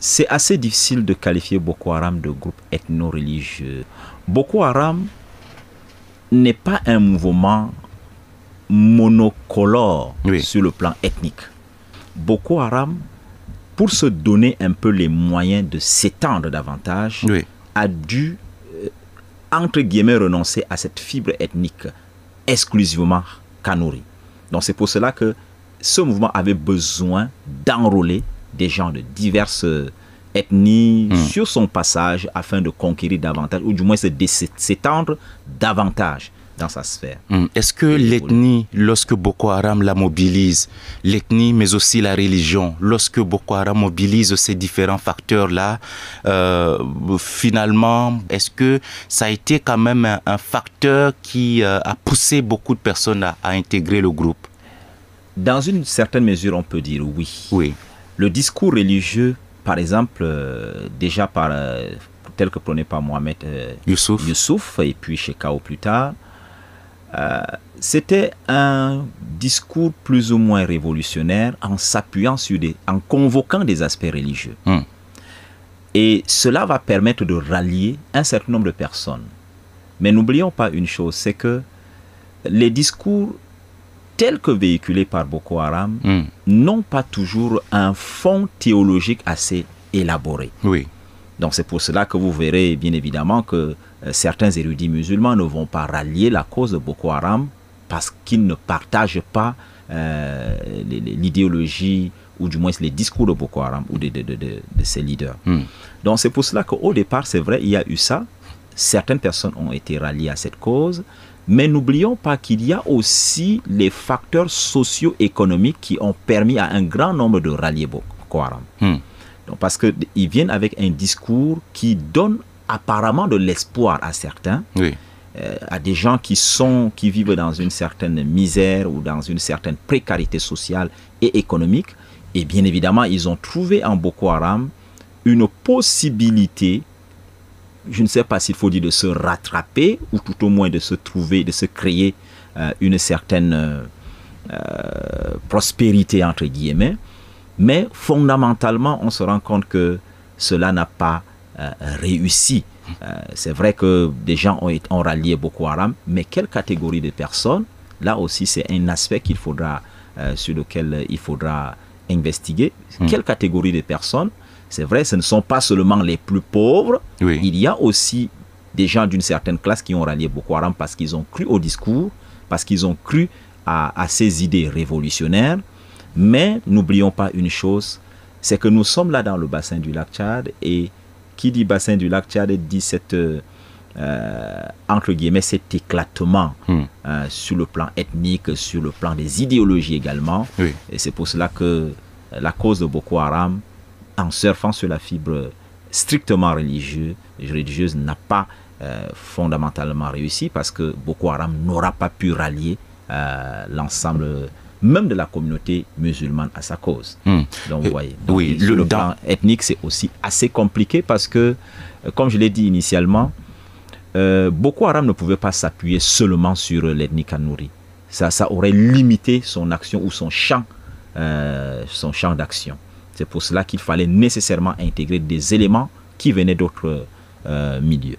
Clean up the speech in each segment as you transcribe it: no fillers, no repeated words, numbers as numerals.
C'est assez difficile de qualifier Boko Haram de groupe ethno-religieux. Boko Haram n'est pas un mouvement monocolore sur le plan ethnique. Boko Haram, pour se donner un peu les moyens de s'étendre davantage, a dû, entre guillemets, renoncer à cette fibre ethnique exclusivement Kanuri. Donc c'est pour cela que ce mouvement avait besoin d'enrôler des gens de diverses ethnies sur son passage afin de conquérir davantage, ou du moins de s'étendre davantage dans sa sphère. Est-ce que l'ethnie, lorsque Boko Haram la mobilise, l'ethnie mais aussi la religion, lorsque Boko Haram mobilise ces différents facteurs-là, finalement, est-ce que ça a été quand même un facteur qui a poussé beaucoup de personnes à intégrer le groupe? Dans une certaine mesure, on peut dire oui. Le discours religieux, par exemple, déjà tel que prôné par Mohamed Youssouf et puis Shekau plus tard, c'était un discours plus ou moins révolutionnaire en s'appuyant en convoquant des aspects religieux. Et cela va permettre de rallier un certain nombre de personnes. Mais n'oublions pas une chose, c'est que les discours tels que véhiculés par Boko Haram n'ont pas toujours un fond théologique assez élaboré. Donc c'est pour cela que vous verrez bien évidemment que certains érudits musulmans ne vont pas rallier la cause de Boko Haram parce qu'ils ne partagent pas l'idéologie ou du moins les discours de Boko Haram ou de ses leaders. Donc c'est pour cela qu'au départ, c'est vrai, il y a eu ça. Certaines personnes ont été ralliées à cette cause. Mais n'oublions pas qu'il y a aussi les facteurs socio-économiques qui ont permis à un grand nombre de rallier Boko Haram. Donc, parce qu'ils viennent avec un discours qui donne apparemment de l'espoir à certains, à des gens qui vivent dans une certaine misère ou dans une certaine précarité sociale et économique. Et bien évidemment, ils ont trouvé en Boko Haram une possibilité, je ne sais pas s'il faut dire de se rattraper ou tout au moins de se trouver, de se créer une certaine prospérité entre guillemets, mais fondamentalement on se rend compte que cela n'a pas réussi. C'est vrai que des gens ont rallié Boko Haram, mais quelle catégorie de personnes? Là aussi c'est un aspect sur lequel il faudra investiguer. Quelle catégorie de personnes? C'est vrai, ce ne sont pas seulement les plus pauvres. Il y a aussi des gens d'une certaine classe qui ont rallié Boko Haram parce qu'ils ont cru au discours, parce qu'ils ont cru à ces idées révolutionnaires. Mais n'oublions pas une chose, c'est que nous sommes là dans le bassin du lac Tchad, et qui dit bassin du lac Tchad dit entre guillemets cet éclatement sur le plan ethnique, sur le plan des idéologies également. Et c'est pour cela que la cause de Boko Haram, en surfant sur la fibre strictement religieuse, n'a pas fondamentalement réussi, parce que Boko Haram n'aura pas pu rallier l'ensemble même de la communauté musulmane à sa cause. Donc, vous voyez, sur le plan ethnique, c'est aussi assez compliqué parce que, comme je l'ai dit initialement, Boko Haram ne pouvait pas s'appuyer seulement sur l'ethnie Kanuri. Ça aurait limité son action ou son champ d'action. C'est pour cela qu'il fallait nécessairement intégrer des éléments qui venaient d'autres milieux.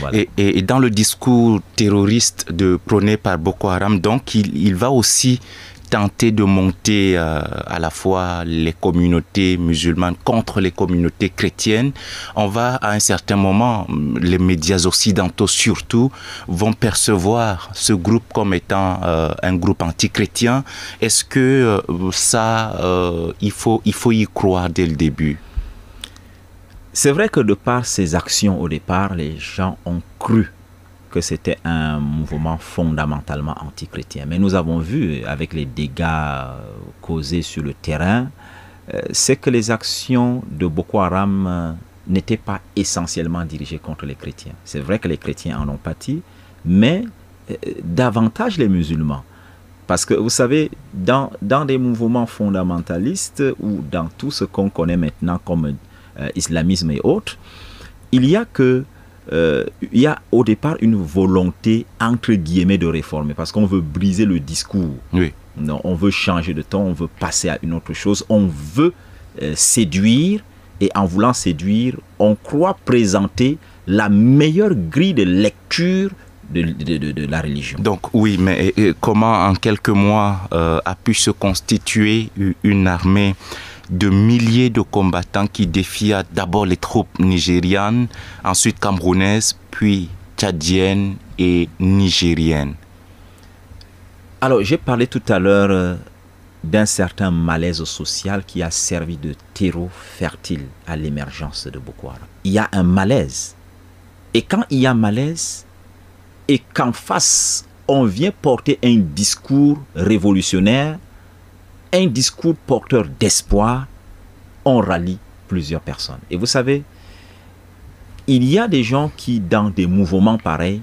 Voilà. Et dans le discours terroriste prôné par Boko Haram, donc il va aussi tenter de monter à la fois les communautés musulmanes contre les communautés chrétiennes. On va, à un certain moment, les médias occidentaux surtout, vont percevoir ce groupe comme étant un groupe anti-chrétien. Est-ce que il faut y croire dès le début? C'est vrai que de par ses actions au départ, les gens ont cru que c'était un mouvement fondamentalement anti-chrétien. Mais nous avons vu, avec les dégâts causés sur le terrain, c'est que les actions de Boko Haram n'étaient pas essentiellement dirigées contre les chrétiens. C'est vrai que les chrétiens en ont pâti, mais davantage les musulmans. Parce que vous savez, dans des mouvements fondamentalistes ou dans tout ce qu'on connaît maintenant comme islamisme et autres, il y a au départ une volonté entre guillemets de réformer, parce qu'on veut briser le discours. Non, on veut changer de ton, on veut passer à une autre chose, on veut séduire et en voulant séduire, on croit présenter la meilleure grille de lecture de la religion. Donc oui, mais comment en quelques mois a pu se constituer une armée de milliers de combattants qui défia d'abord les troupes nigérianes, ensuite camerounaises, puis tchadiennes et nigériennes? Alors, j'ai parlé tout à l'heure d'un certain malaise social qui a servi de terreau fertile à l'émergence de Boko Haram. Il y a un malaise. Et quand il y a malaise, et qu'en face, on vient porter un discours révolutionnaire, un discours porteur d'espoir, on rallie plusieurs personnes. Et vous savez, il y a des gens qui, dans des mouvements pareils,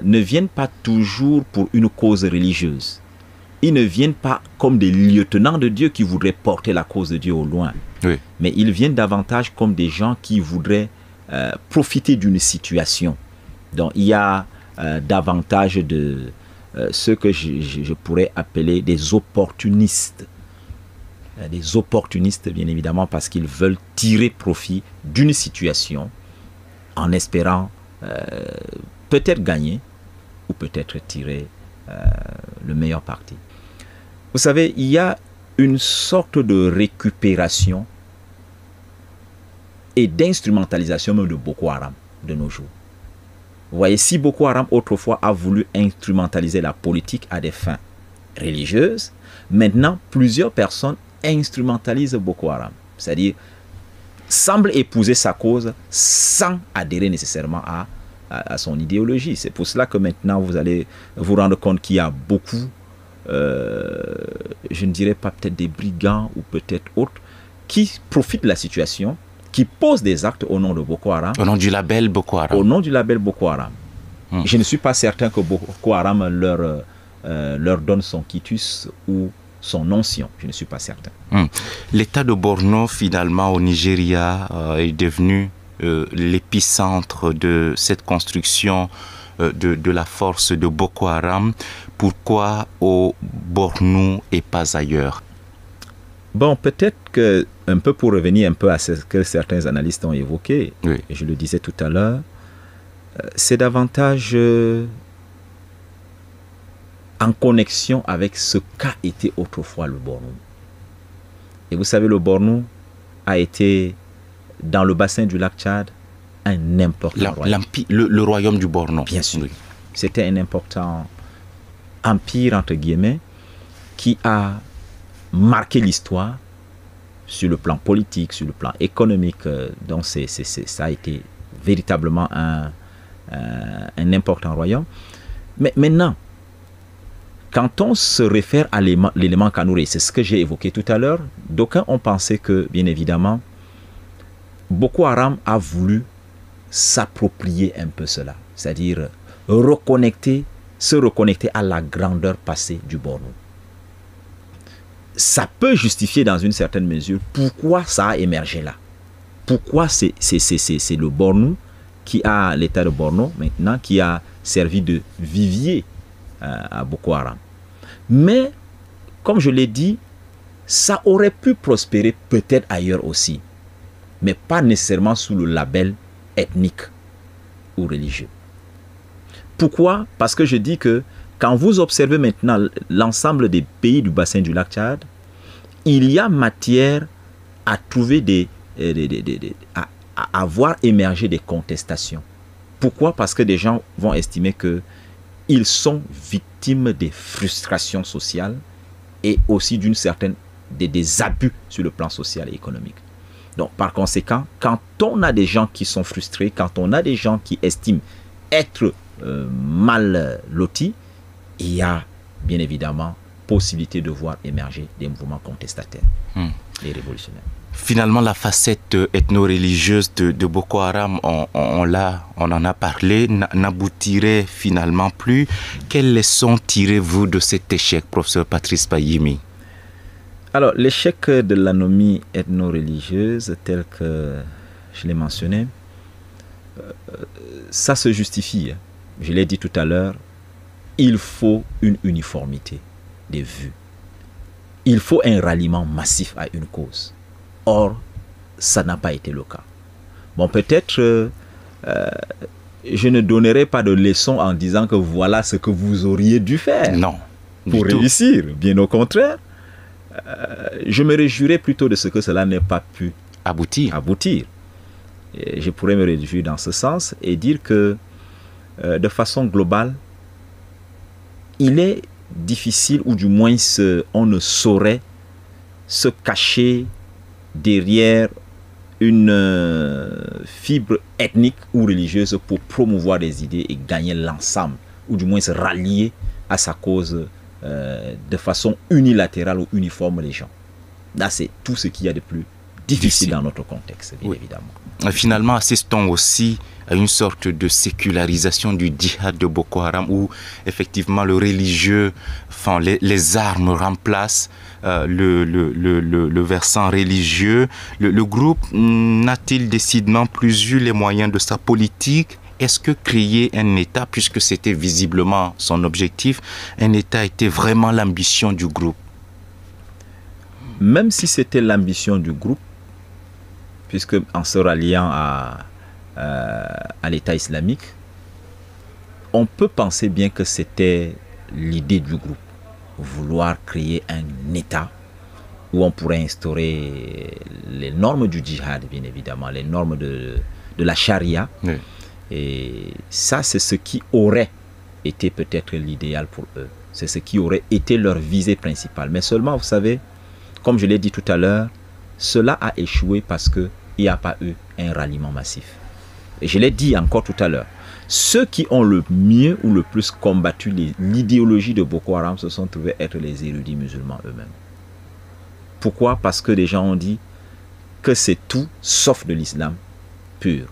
ne viennent pas toujours pour une cause religieuse. Ils ne viennent pas comme des lieutenants de Dieu qui voudraient porter la cause de Dieu au loin. Oui. Mais ils viennent davantage comme des gens qui voudraient profiter d'une situation. Donc il y a davantage de ce que je pourrais appeler des opportunistes. Des opportunistes, bien évidemment, parce qu'ils veulent tirer profit d'une situation en espérant peut-être gagner ou peut-être tirer le meilleur parti. Vous savez, il y a une sorte de récupération et d'instrumentalisation même de Boko Haram de nos jours. Vous voyez, si Boko Haram autrefois a voulu instrumentaliser la politique à des fins religieuses, maintenant plusieurs personnes instrumentalisent Boko Haram. C'est-à-dire, semblent épouser sa cause sans adhérer nécessairement à son idéologie. C'est pour cela que maintenant vous allez vous rendre compte qu'il y a beaucoup, je ne dirais pas peut-être des brigands ou peut-être autres, qui profitent de la situation, qui posent des actes au nom de Boko Haram. Au nom du label Boko Haram. Au nom du label Boko Haram. Je ne suis pas certain que Boko Haram leur donne son quitus ou son onction. Je ne suis pas certain. L'état de Borno, finalement, au Nigeria, est devenu l'épicentre de cette construction de la force de Boko Haram. Pourquoi au Borno et pas ailleurs? Bon, peut-être que, un peu pour revenir un peu à ce que certains analystes ont évoqué, oui. Et je le disais tout à l'heure, c'est davantage en connexion avec ce qu'a été autrefois le Borno. Et vous savez, le Borno a été, dans le bassin du lac Tchad, un important royaume. Le royaume du Borno. Bien sûr. Oui. C'était un important empire, entre guillemets, qui a marqué l'histoire sur le plan politique, sur le plan économique. Donc ça a été véritablement un important royaume. Mais maintenant, quand on se réfère à l'élément Kanouré, c'est ce que j'ai évoqué tout à l'heure, d'aucuns ont pensé que, bien évidemment, Boko Haram a voulu s'approprier un peu cela, c'est-à-dire se reconnecter à la grandeur passée du Borno. Ça peut justifier dans une certaine mesure pourquoi ça a émergé là. Pourquoi c'est le Borno qui a l'état de Borno maintenant, qui a servi de vivier à Boko Haram. Mais, comme je l'ai dit, ça aurait pu prospérer peut-être ailleurs aussi, mais pas nécessairement sous le label ethnique ou religieux. Pourquoi? Parce que je dis que quand vous observez maintenant l'ensemble des pays du bassin du lac Tchad, il y a matière à trouver à voir émerger des contestations. Pourquoi? Parce que des gens vont estimer qu'ils sont victimes des frustrations sociales et aussi des abus sur le plan social et économique. Donc, par conséquent, quand on a des gens qui sont frustrés, quand on a des gens qui estiment être mal lotis, il y a bien évidemment possibilité de voir émerger des mouvements contestataires et révolutionnaires. Finalement, la facette ethno-religieuse de Boko Haram, on en a parlé, n'aboutirait finalement plus. Quelles leçons tirez-vous de cet échec, professeur Patrice Payimi? Alors, l'échec de l'anomie ethno-religieuse, tel que je l'ai mentionné, ça se justifie. Je l'ai dit tout à l'heure, il faut une uniformité des vues. Il faut un ralliement massif à une cause. Or, ça n'a pas été le cas. Bon, peut-être je ne donnerai pas de leçon en disant que voilà ce que vous auriez dû faire. Non. Pour réussir. Bien au contraire, je me réjouirais plutôt de ce que cela n'ait pas pu aboutir. Et je pourrais me réjouir dans ce sens et dire que de façon globale, il est difficile, ou du moins on ne saurait se cacher derrière une fibre ethnique ou religieuse pour promouvoir des idées et gagner l'ensemble, ou du moins se rallier à sa cause de façon unilatérale ou uniforme les gens. Là, c'est tout ce qu'il y a de plus difficile dans notre contexte, bien évidemment. Finalement, assistons aussi à une sorte de sécularisation du djihad de Boko Haram où effectivement le religieux, enfin, les armes remplacent le versant religieux. Le groupe n'a-t-il décidément plus eu les moyens de sa politique? Est-ce que créer un État, puisque c'était visiblement son objectif, un État était vraiment l'ambition du groupe? Même si c'était l'ambition du groupe, puisque en se ralliant à l'État islamique, on peut penser bien que c'était l'idée du groupe, vouloir créer un État où on pourrait instaurer les normes du djihad, bien évidemment, les normes de la charia. Oui. Et ça, c'est ce qui aurait été peut-être l'idéal pour eux. C'est ce qui aurait été leur visée principale. Mais seulement, vous savez, comme je l'ai dit tout à l'heure, cela a échoué parce qu'il n'y a pas eu un ralliement massif. Et je l'ai dit encore tout à l'heure, ceux qui ont le mieux ou le plus combattu l'idéologie de Boko Haram se sont trouvés être les érudits musulmans eux-mêmes. Pourquoi? Parce que les gens ont dit que c'est tout sauf de l'islam pur.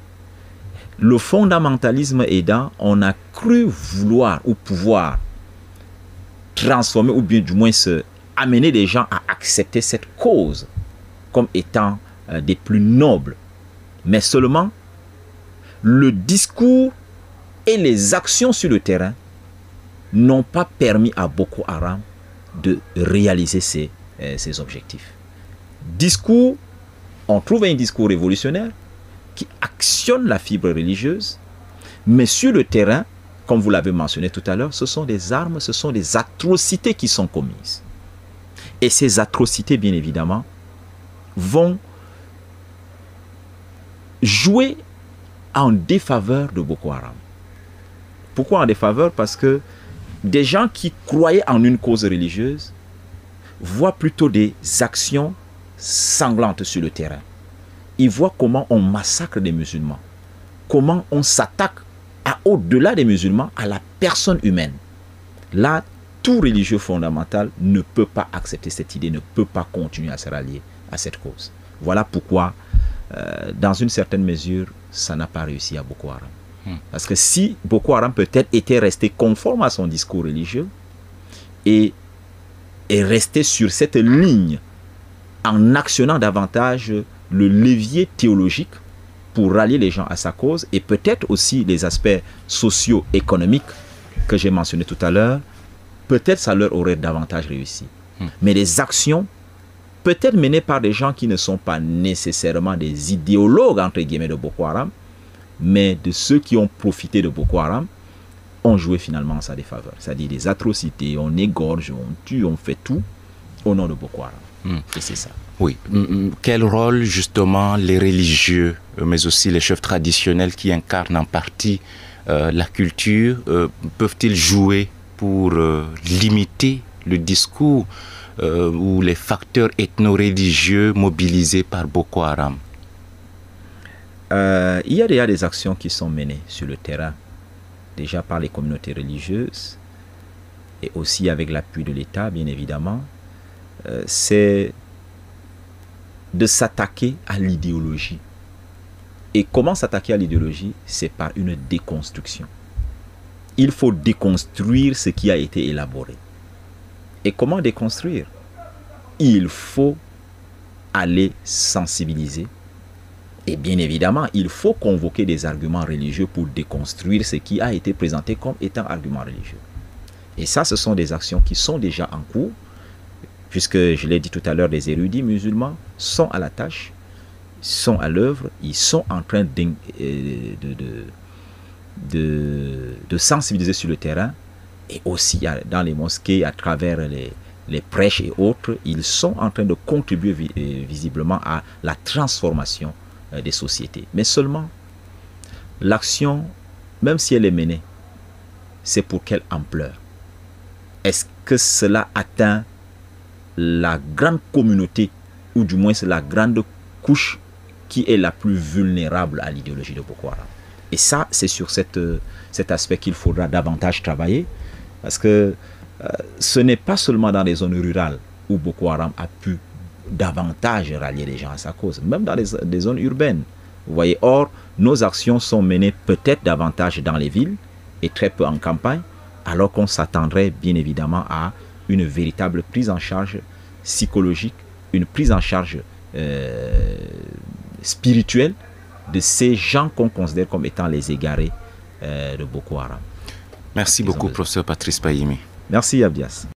Le fondamentalisme aidant, on a cru vouloir ou pouvoir transformer ou bien du moins amener les gens à accepter cette cause comme étant des plus nobles. Mais seulement le discours et les actions sur le terrain n'ont pas permis à Boko Haram de réaliser ses objectifs. Discours, on trouve un discours révolutionnaire qui actionne la fibre religieuse, mais sur le terrain, comme vous l'avez mentionné tout à l'heure, ce sont des armes, ce sont des atrocités qui sont commises. Et ces atrocités, bien évidemment, vont jouer en défaveur de Boko Haram. Pourquoi en défaveur? Parce que des gens qui croyaient en une cause religieuse voient plutôt des actions sanglantes sur le terrain. Ils voient comment on massacre des musulmans, comment on s'attaque au-delà des musulmans à la personne humaine. Là, tout religieux fondamental ne peut pas accepter cette idée, ne peut pas continuer à se rallier à cette cause. Voilà pourquoi, dans une certaine mesure, ça n'a pas réussi à Boko Haram. Parce que si Boko Haram peut-être était resté conforme à son discours religieux et est resté sur cette ligne en actionnant davantage le levier théologique pour rallier les gens à sa cause et peut-être aussi les aspects socio-économiques que j'ai mentionnés tout à l'heure, peut-être ça leur aurait davantage réussi. Mais les actions, peut-être menées par des gens qui ne sont pas nécessairement des idéologues, entre guillemets, de Boko Haram, mais de ceux qui ont profité de Boko Haram, ont joué finalement en sa défaveur. C'est-à-dire des atrocités, on égorge, on tue, on fait tout au nom de Boko Haram. Et c'est ça. Oui. Quel rôle justement les religieux, mais aussi les chefs traditionnels qui incarnent en partie la culture, peuvent-ils jouer pour limiter le discours ou les facteurs ethno-religieux mobilisés par Boko Haram? Il y a déjà des actions qui sont menées sur le terrain, déjà par les communautés religieuses et aussi avec l'appui de l'État, bien évidemment. C'est de s'attaquer à l'idéologie. Et comment s'attaquer à l'idéologie? C'est par une déconstruction. Il faut déconstruire ce qui a été élaboré. Et comment déconstruire? Il faut aller sensibiliser. Et bien évidemment, il faut convoquer des arguments religieux pour déconstruire ce qui a été présenté comme étant argument religieux. Et ça, ce sont des actions qui sont déjà en cours, puisque je l'ai dit tout à l'heure, des érudits musulmans sont à la tâche. sont à l'œuvre, ils sont en train de sensibiliser sur le terrain, et aussi dans les mosquées, à travers les prêches et autres, ils sont en train de contribuer visiblement à la transformation des sociétés. Mais seulement, l'action, même si elle est menée, c'est pour quelle ampleur? Est-ce que cela atteint la grande communauté, ou du moins c'est la grande couche qui est la plus vulnérable à l'idéologie de Boko Haram? Et ça, c'est sur cet aspect qu'il faudra davantage travailler, parce que ce n'est pas seulement dans les zones rurales où Boko Haram a pu davantage rallier les gens à sa cause, même dans les zones urbaines. Vous voyez, or, nos actions sont menées peut-être davantage dans les villes et très peu en campagne, alors qu'on s'attendrait bien évidemment à une véritable prise en charge psychologique, une prise en charge spirituelle de ces gens qu'on considère comme étant les égarés de Boko Haram. Merci beaucoup, professeur Patrice Payimi. Merci, Abdias.